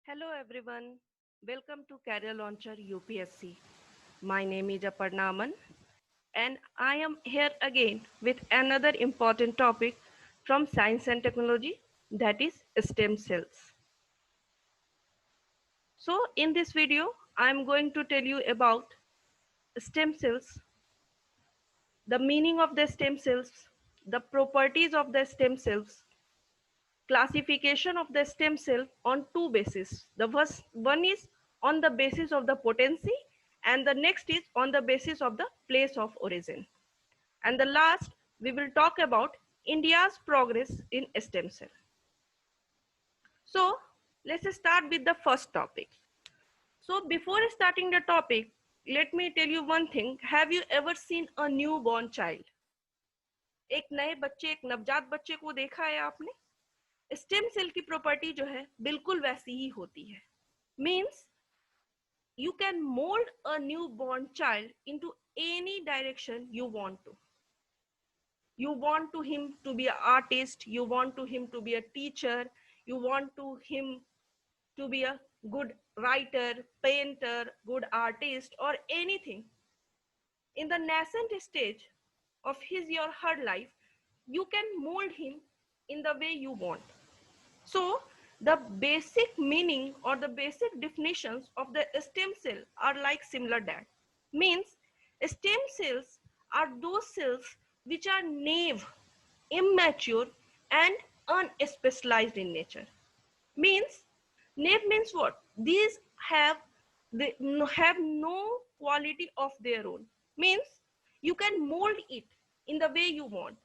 Hello everyone, welcome to Career Launcher UPSC. My name is Aparna Aman and I am here again with another important topic from science and technology, that is STEM cells. So in this video, I am going to tell you about stem cells, the meaning of the stem cells, the properties of the stem cells, classification of the stem cell on two bases. The first one is on the basis of the potency and the next is on the basis of the place of origin. And the last, we will talk about India's progress in stem cell. So let's start with the first topic. So before starting the topic, let me tell you one thing. Have you ever seen a newborn child? एक नए बच्चे, एक नवजात बच्चे को देखा है आपने? स्टेम सेल की प्रॉपर्टी जो है बिल्कुल वैसी ही होती है. Means you can mold a newborn child into any direction you want to. You want to him to be an artist, you want to him to be a teacher, you want to him to be a good writer, painter, good artist, or anything. In the nascent stage of his or her life, you can mold him in the way you want. So the basic meaning or the basic definitions of the stem cell are like similar that. Means stem cells are those cells which are naive, immature and unspecialized in nature. Means naive means what? These they have no quality of their own. Means you can mold it in the way you want.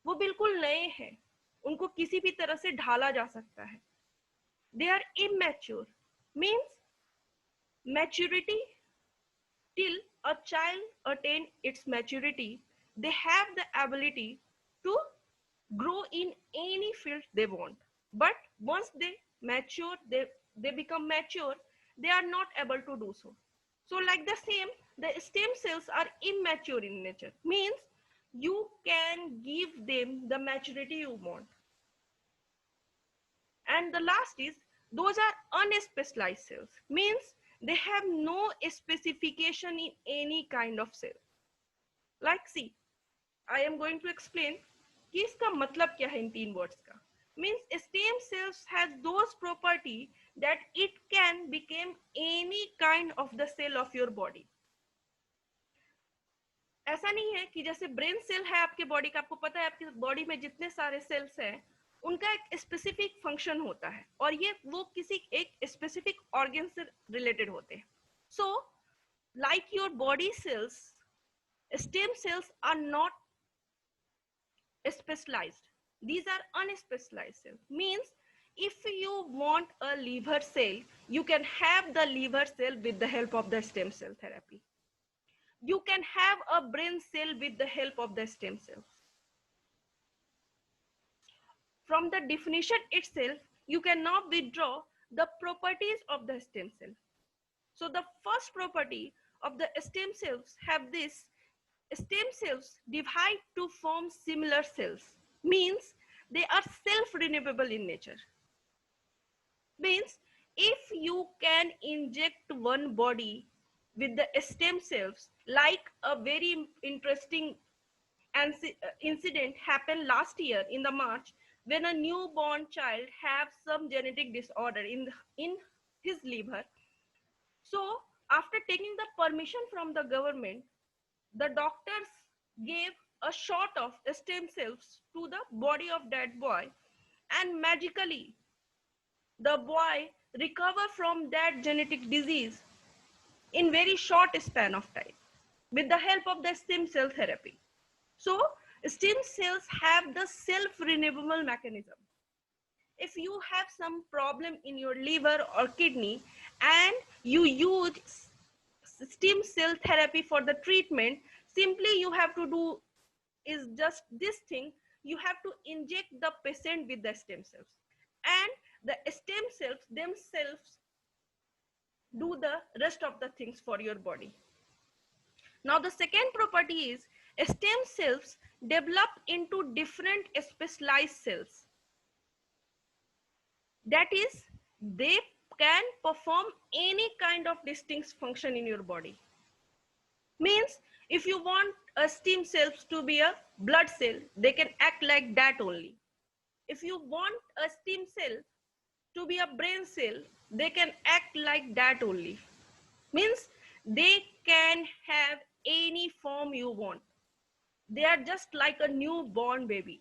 वो बिल्कुल नए हैं, उनको किसी भी तरह से ढाला जा सकता है. They are immature. Means maturity, till a child attain its maturity, they have the ability to grow in any field they want. But once they mature, they become mature, they are not able to do so. So like the same, the stem cells are immature in nature. Means you can give them the maturity you want. And the last is, those are unspecialized cells. Means they have no specification in any kind of cell. Like see, I am going to explain कि इसका मतलब क्या है इन तीन words का. Means stem cells has those property that it can become any kind of the cell of your body. ऐसा नहीं है कि जैसे ब्रेन सेल है आपके बॉडी का, आपको पता है आपकी बॉडी में जितने सारे सेल्स हैं उनका एक स्पेसिफिक फंक्शन होता है और ये वो किसी एक स्पेसिफिक ऑर्गन से रिलेटेड होते हैं. So like your body cells, stem cells are not specialized. These are unspecialized cells. Means if you want a liver cell, you can have the liver cell with the help of the stem cell therapy. You can have a brain cell with the help of the stem cells. From the definition itself, you can now withdraw the properties of the stem cell. So the first property of the stem cells have this: stem cells divide to form similar cells. Means they are self-renewable in nature. Means if you can inject one body with the stem cells, like a very interesting incident happened last year in the March, when a newborn child have some genetic disorder in his liver. So after taking the permission from the government, the doctors gave a shot of stem cells to the body of that boy, and magically the boy recovered from that genetic disease in very short span of time with the help of the stem cell therapy. So stem cells have the self-renewable mechanism. If you have some problem in your liver or kidney and you use stem cell therapy for the treatment, simply you have to do is just this thing: you have to inject the patient with the stem cells, and the stem cells themselves do the rest of the things for your body. Now the second property is Stem cells develop into different specialized cells. That is, they can perform any kind of distinct function in your body. Means if you want a stem cells to be a blood cell, they can act like that only. If you want a stem cell to be a brain cell, they can act like that only. Means they can have any form you want. They are just like a newborn baby.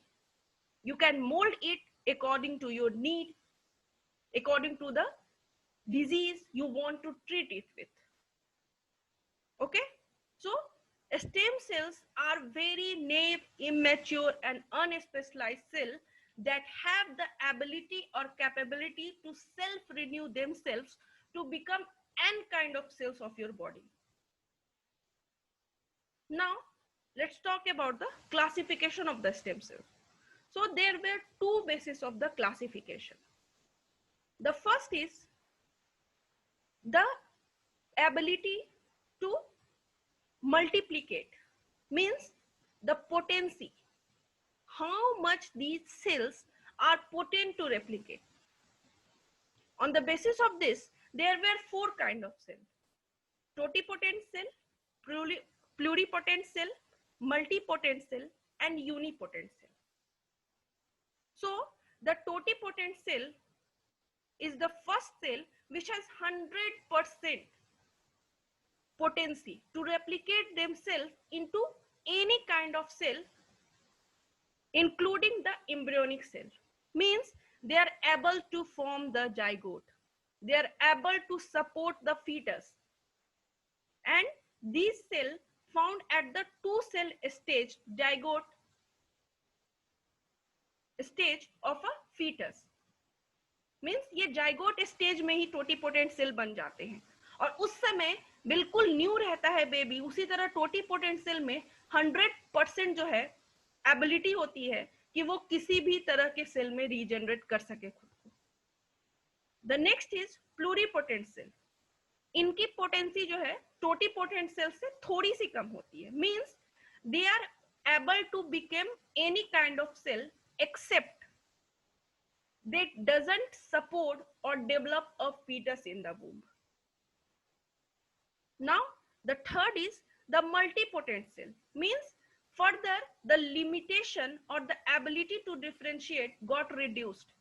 You can mold it according to your need, according to the disease you want to treat it with. Okay, so stem cells are very naive, immature and unspecialized cells that have the ability or capability to self-renew themselves to become any kind of cells of your body. Now let's talk about the classification of the stem cells. So there were two bases of the classification. The first is the ability to multiplicate, means the potency, how much these cells are potent to replicate. On the basis of this, there were four kinds of cells: totipotent cell, pluripotent cell, multipotent cell and unipotent cell. So the totipotent cell is the first cell which has 100% potency to replicate themselves into any kind of cell, including the embryonic cell. Means they are able to form the zygote, they are able to support the fetus, and these cells found at the two cell stage, zygote stage of a fetus. Means ये zygote stage में ही totipotent cell बन जाते हैं और उस समय बिल्कुल new रहता है बेबी. उसी तरह टोटीपोटेंट सेल में 100% जो है एबिलिटी होती है कि वो किसी भी तरह के सेल में रीजनरेट कर सके खुद को. The next is pluripotent cell. इनकी पोटेंसी जो है टोटीपोटेंट सेल से थोड़ी सी कम होती है. Means they are able to become any kind of cell except they doesn't support or develop a fetus in the womb. Now the third is the multipotent cell. Means further the limitation or the ability to differentiate got reduced.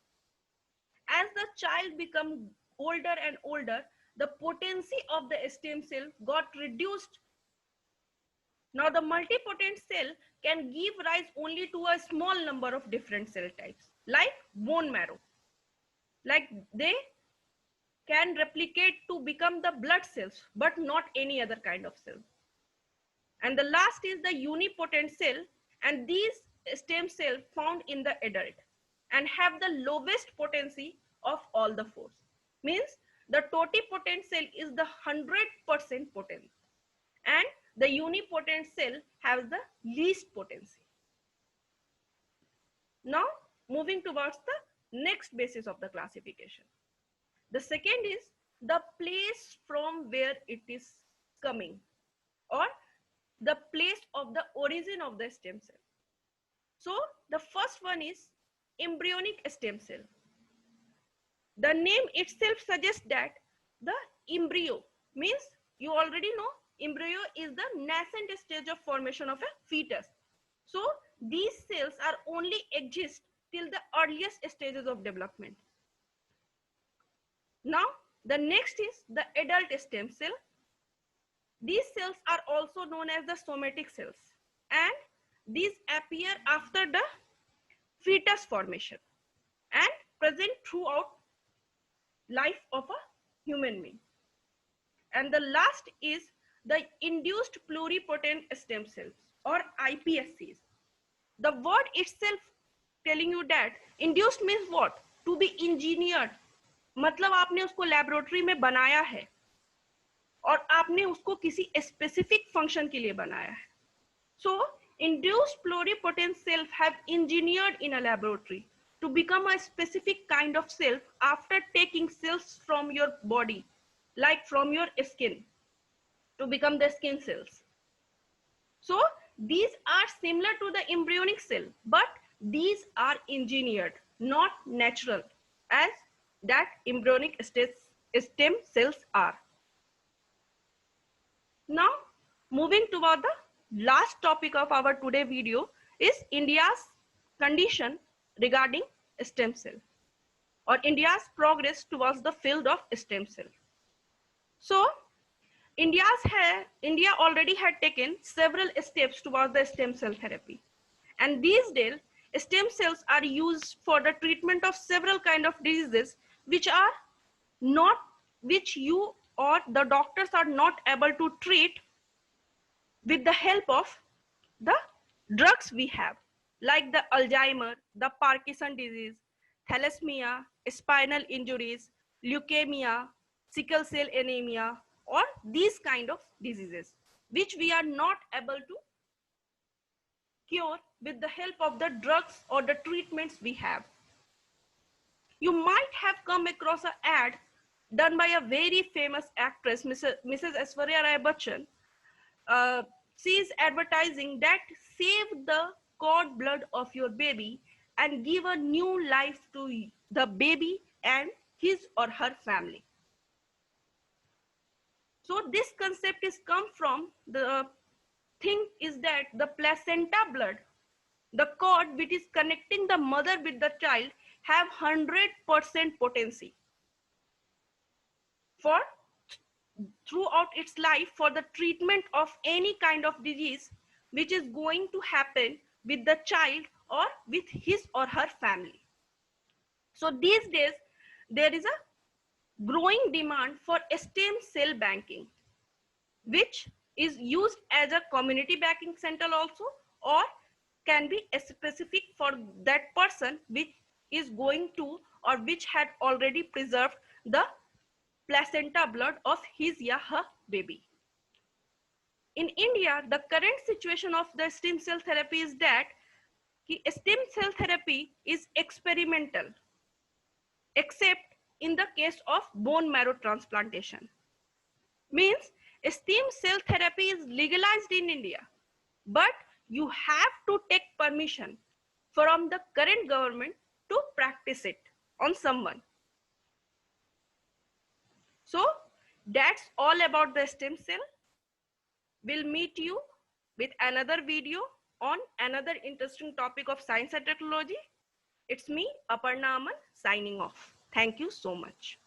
As the child become older and older, the potency of the stem cell got reduced. Now the multipotent cell can give rise only to a small number of different cell types, like bone marrow. Like they can replicate to become the blood cells, but not any other kind of cell. And the last is the unipotent cell, and these stem cells found in the adult and have the lowest potency of all the four. Means the totipotent cell is the 100% potent, and the unipotent cell has the least potency. Now moving towards the next basis of the classification. The second is the place from where it is coming, or the place of the origin of the stem cell. So the first one is embryonic stem cell. The name itself suggests that the embryo, means you already know embryo is the nascent stage of formation of a fetus. So these cells are only exist till the earliest stages of development. Now the next is the adult stem cell. These cells are also known as the somatic cells, and these appear after the fetus formation and present throughout life of a human being. And the last is the induced pluripotent stem cells, or iPSCs. The word itself telling you that induced means what? To be engineered. मतलब आपने उसको laboratory में बनाया है और आपने उसको किसी स्पेसिफिक फंक्शन के लिए बनाया है. So induced pluripotent cells have engineered in a laboratory to become a specific kind of cell after taking cells from your body, like from your skin, to become the skin cells. So these are similar to the embryonic cell, but these are engineered, not natural, as that embryonic stem cells are. Now, moving toward the last topic of our today video is India's condition regarding stem cell, or India's progress towards the field of stem cell. So, India already had taken several steps towards the stem cell therapy. And these days, stem cells are used for the treatment of several kinds of diseases which you or the doctors are not able to treat with the help of the drugs we have, like the Alzheimer, the Parkinson disease, thalassemia, spinal injuries, leukemia, sickle cell anemia, or these kind of diseases, which we are not able to cure with the help of the drugs or the treatments we have. You might have come across an ad done by a very famous actress, Mrs. Aishwarya Rai Bachchan. She is advertising that save the cord blood of your baby and give a new life to the baby and his or her family. So this concept is come from the thing is that the placenta blood, the cord which is connecting the mother with the child, have 100% potency for throughout its life for the treatment of any kind of disease which is going to happen with the child or with his or her family. So these days there is a growing demand for stem cell banking, which is used as a community banking center also, or can be specific for that person which is going to or which had already preserved the placenta blood of his or her baby. In India, the current situation of the stem cell therapy is that stem cell therapy is experimental, except in the case of bone marrow transplantation. Means stem cell therapy is legalized in India, but you have to take permission from the current government to practice it on someone. So that's all about the stem cell. We'll meet you with another video on another interesting topic of science and technology. It's me, Aparna Aman, signing off. Thank you so much.